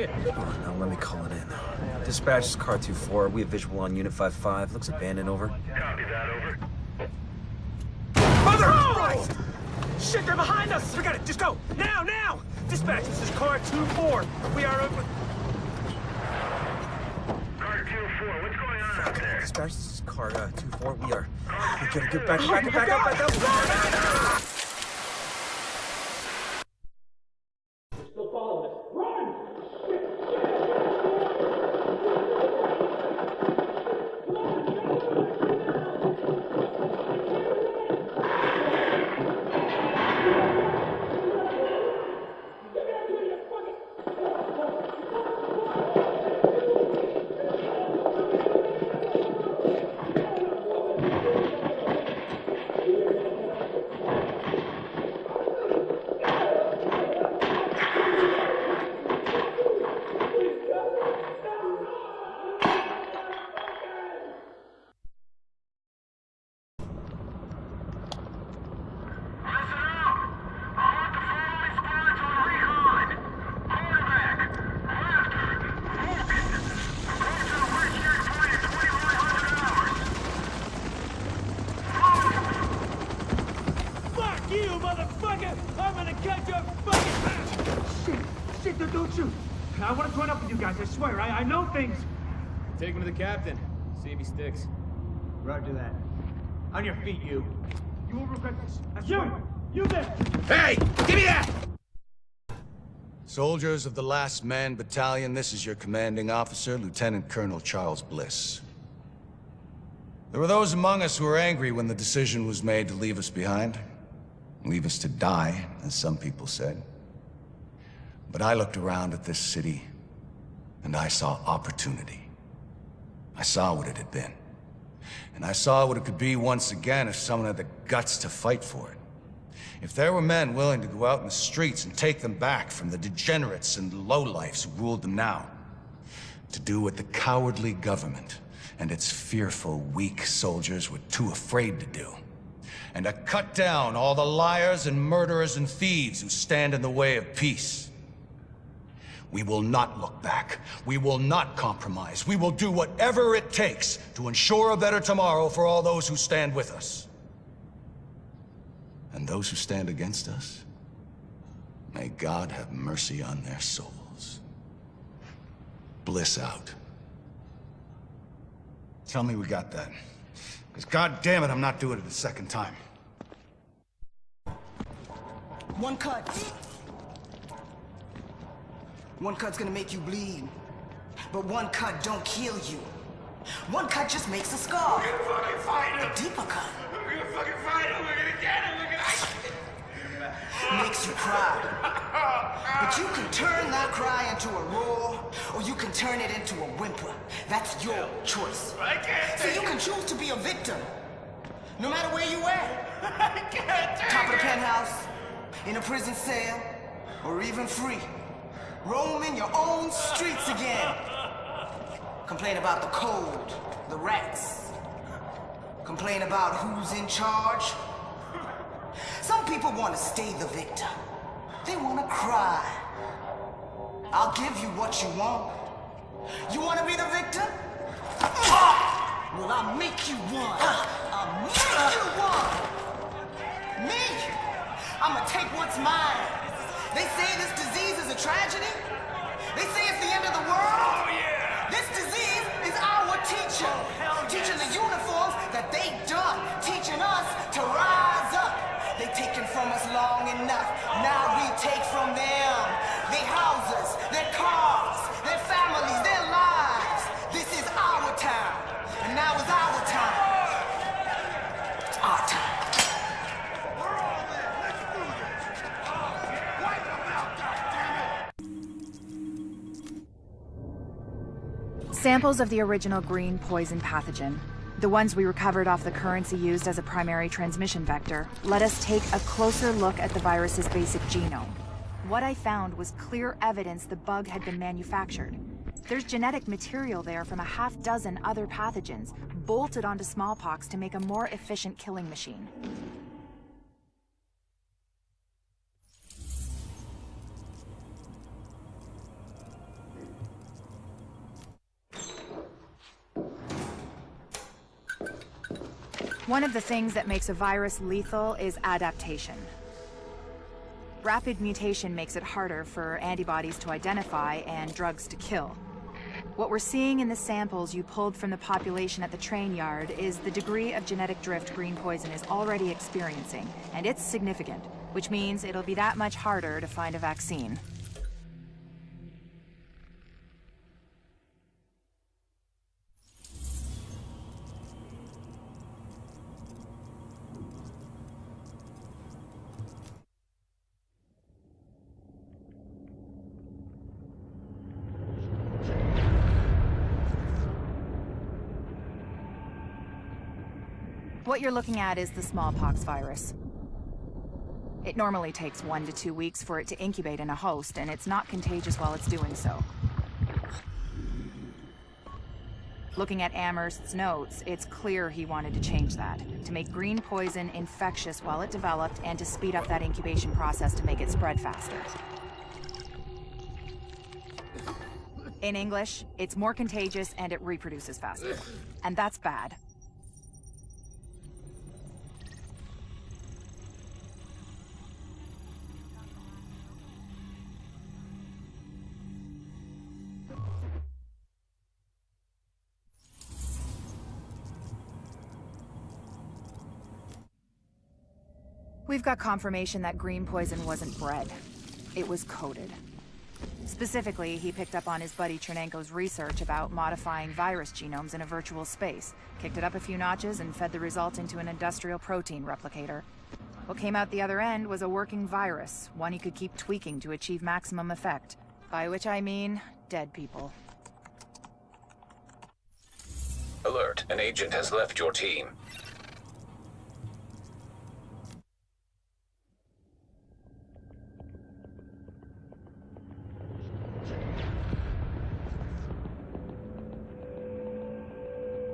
it. Come on, now let me call it in. Dispatch is car 2-4. We have visual on Unit 5-5. Looks abandoned, over. Copy that, over. Mother of Christ! Shit, they're behind us! Forget it, just go! Now, now! Dispatch, this is car 2-4. We are over... Car 2-4, what's going on out there? Dispatch, this is car 2-4. We gotta get back up! Still following us. Run! Don't shoot! I want to join up with you guys, I swear. I know things. Take him to the captain. See if he sticks. Roger that. On your feet, you. You will regret this. I swear. You there! Hey! Give me that! Soldiers of the Last Man Battalion, this is your commanding officer, Lieutenant Colonel Charles Bliss. There were those among us who were angry when the decision was made to leave us behind. Leave us to die, as some people said. But I looked around at this city, and I saw opportunity. I saw what it had been. And I saw what it could be once again if someone had the guts to fight for it. If there were men willing to go out in the streets and take them back from the degenerates and lowlifes who ruled them now. To do what the cowardly government and its fearful, weak soldiers were too afraid to do. And to cut down all the liars and murderers and thieves who stand in the way of peace. We will not look back. We will not compromise. We will do whatever it takes to ensure a better tomorrow for all those who stand with us. And those who stand against us, may God have mercy on their souls. Bliss out. Tell me we got that. Because God damn it, I'm not doing it a second time. One cut. One cut's gonna make you bleed, but one cut don't kill you. One cut just makes a scar. We're gonna fucking fight him! A deeper cut We're gonna fucking fight him! We're gonna get him! We're gonna... makes you cry. But you can turn that cry into a roar, or you can turn it into a whimper. That's your choice. I can't So take you it! can choose to be a victim, no matter where you at. I can't take Top of the it! penthouse, in a prison cell, or even free. Roaming your own streets again. Complain about the cold, the rats. Complain about who's in charge. Some people want to stay the victim. They want to cry. I'll give you what you want. You want to be the victim? Well, I'll make you one. I'll make you one. Me? I'm gonna take what's mine. They say this disease is a tragedy. They say it's the end of the world. Oh, yeah! This disease is our teacher. Teaching the uniforms that they done. Teaching us to rise up. They taken from us long enough. Now we take from them. Their houses, their cars, their families, their lives. This is our time. And now is our time. It's our time. Samples of the original green poison pathogen, the ones we recovered off the currency used as a primary transmission vector, let us take a closer look at the virus's basic genome. What I found was clear evidence the bug had been manufactured. There's genetic material there from a half-dozen other pathogens, bolted onto smallpox to make a more efficient killing machine. One of the things that makes a virus lethal is adaptation. Rapid mutation makes it harder for antibodies to identify and drugs to kill. What we're seeing in the samples you pulled from the population at the train yard is the degree of genetic drift green poison is already experiencing, and it's significant, which means it'll be that much harder to find a vaccine. What you're looking at is the smallpox virus. It normally takes 1 to 2 weeks for it to incubate in a host, and it's not contagious while it's doing so. Looking at Amherst's notes, it's clear he wanted to change that, to make green poison infectious while it developed, and to speed up that incubation process to make it spread faster. In English, it's more contagious and it reproduces faster. And that's bad. We've got confirmation that green poison wasn't bred. It was coded. Specifically, he picked up on his buddy Chernenko's research about modifying virus genomes in a virtual space, kicked it up a few notches, and fed the result into an industrial protein replicator. What came out the other end was a working virus, one he could keep tweaking to achieve maximum effect. By which I mean, dead people. Alert, an agent has left your team.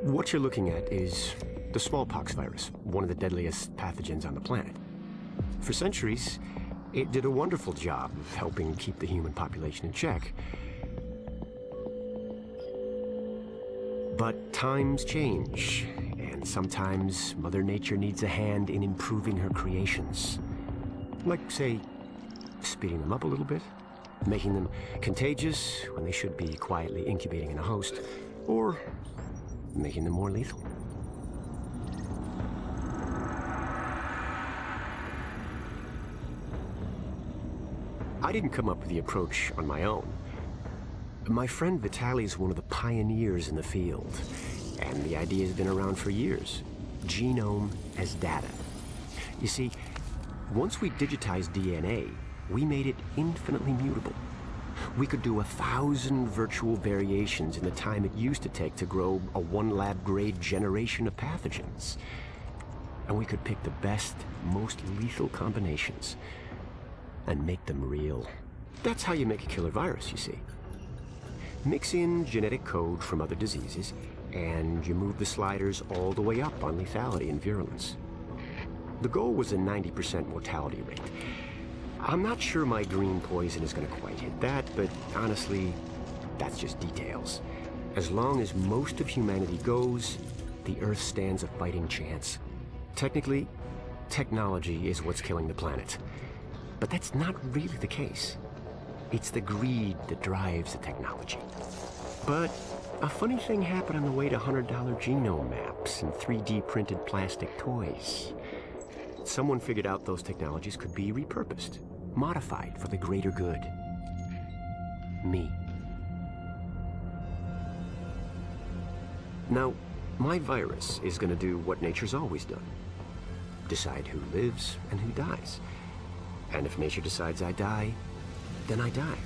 What you're looking at is the smallpox virus, one of the deadliest pathogens on the planet. For centuries, it did a wonderful job of helping keep the human population in check. But times change, and sometimes Mother Nature needs a hand in improving her creations. Like, say, speeding them up a little bit, making them contagious when they should be quietly incubating in a host, or making them more lethal. I didn't come up with the approach on my own. My friend Vitaly is one of the pioneers in the field, and the idea has been around for years. Genome as data. You see, once we digitized DNA, we made it infinitely mutable. We could do 1,000 virtual variations in the time it used to take to grow a 1 lab-grade generation of pathogens. And we could pick the best, most lethal combinations and make them real. That's how you make a killer virus, you see. Mix in genetic code from other diseases, and you move the sliders all the way up on lethality and virulence. The goal was a 90% mortality rate. I'm not sure my green poison is going to quite hit that, but honestly, that's just details. As long as most of humanity goes, the Earth stands a fighting chance. Technically, technology is what's killing the planet. But that's not really the case. It's the greed that drives the technology. But a funny thing happened on the way to $100 genome maps and 3D printed plastic toys. Someone figured out those technologies could be repurposed, modified for the greater good. Me. Now, my virus is going to do what nature's always done. Decide who lives and who dies. And if nature decides I die, then I die.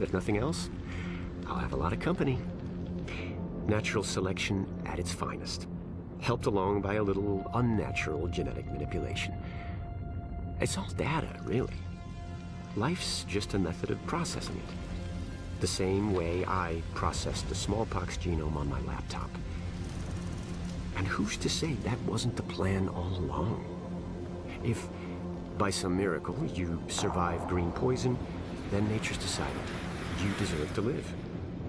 If nothing else, I'll have a lot of company. Natural selection at its finest, helped along by a little unnatural genetic manipulation. It's all data, really. Life's just a method of processing it. The same way I processed the smallpox genome on my laptop. And who's to say that wasn't the plan all along? If, by some miracle, you survive green poison, then nature's decided you deserve to live.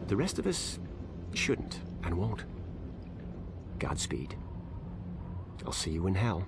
The rest of us shouldn't and won't. Godspeed. I'll see you in hell.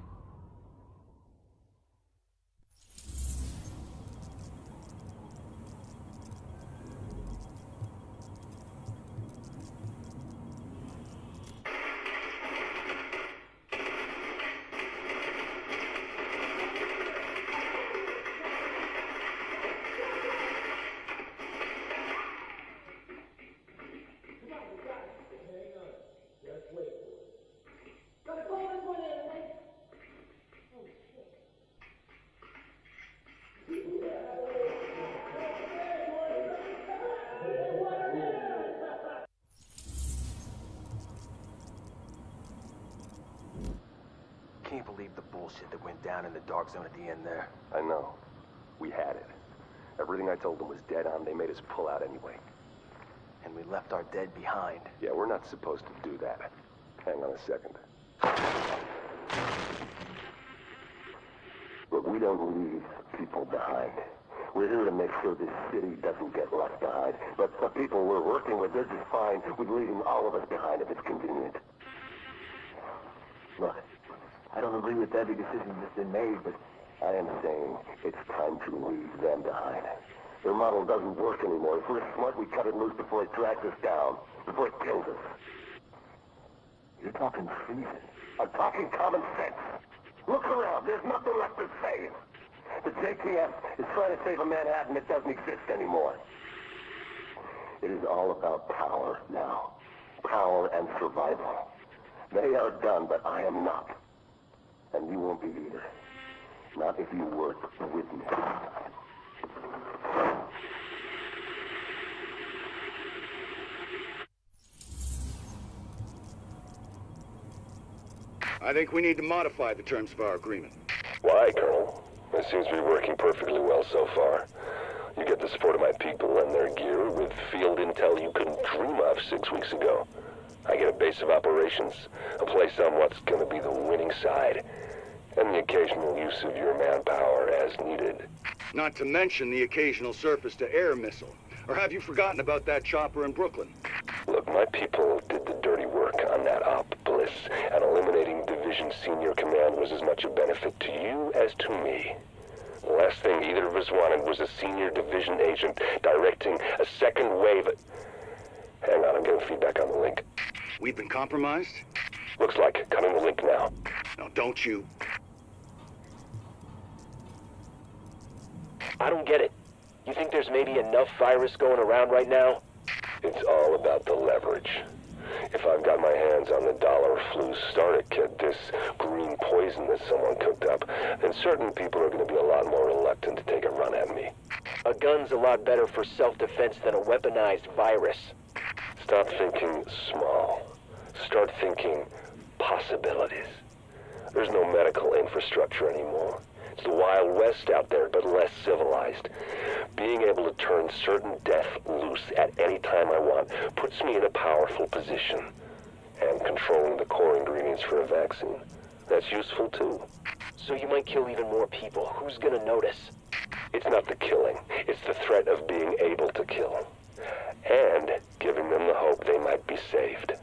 Can't believe the bullshit that went down in the dark zone at the end there. I know. We had it. Everything I told them was dead on. They made us pull out anyway. And we left our dead behind. Yeah, we're not supposed to do that. Hang on a second. But we don't leave people behind. We're here to make sure this city doesn't get left behind. But the people we're working with, they're just fine with leaving all of us behind if it's convenient. Look, I don't agree with every decision that's been made, but I am saying it's time to leave them behind. Their model doesn't work anymore. If we're smart, we cut it loose before it drags us down, before it kills us. You're talking treason. I'm talking common sense. Look around. There's nothing left to save. The JTF is trying to save a Manhattan that doesn't exist anymore. It is all about power now. Power and survival. They are done, but I am not. And you won't be either. Not if you work with me. I think we need to modify the terms of our agreement. Why, Colonel? It seems to be working perfectly well so far. You get the support of my people and their gear with field intel you couldn't dream of 6 weeks ago. I get a base of operations, a place on what's going to be the winning side, and the occasional use of your manpower as needed. Not to mention the occasional surface-to-air missile. Or have you forgotten about that chopper in Brooklyn? Look, my people did the dirty work on that op, Bliss, and eliminating Division Senior Command was as much a benefit to you as to me. The last thing either of us wanted was a senior division agent directing a second wave. Hang on, I'm getting feedback on the link. We've been compromised? Looks like. Cutting the link now. No, don't you. I don't get it. You think there's maybe enough virus going around right now? It's all about the leverage. If I've got my hands on the dollar flu starter kit, this green poison that someone cooked up, then certain people are going to be a lot more reluctant to take a run at me. A gun's a lot better for self-defense than a weaponized virus. Stop thinking small. Start thinking possibilities. There's no medical infrastructure anymore. It's the Wild West out there, but less civilized. Being able to turn certain death loose at any time I want puts me in a powerful position. And controlling the core ingredients for a vaccine, that's useful too. So you might kill even more people. Who's gonna notice? It's not the killing. It's the threat of being able to kill. And giving them the hope they might be saved.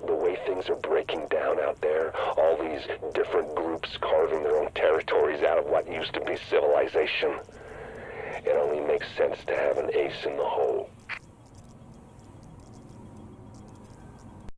The way things are breaking down out there, all these different groups carving their own territories out of what used to be civilization. It only makes sense to have an ace in the hole.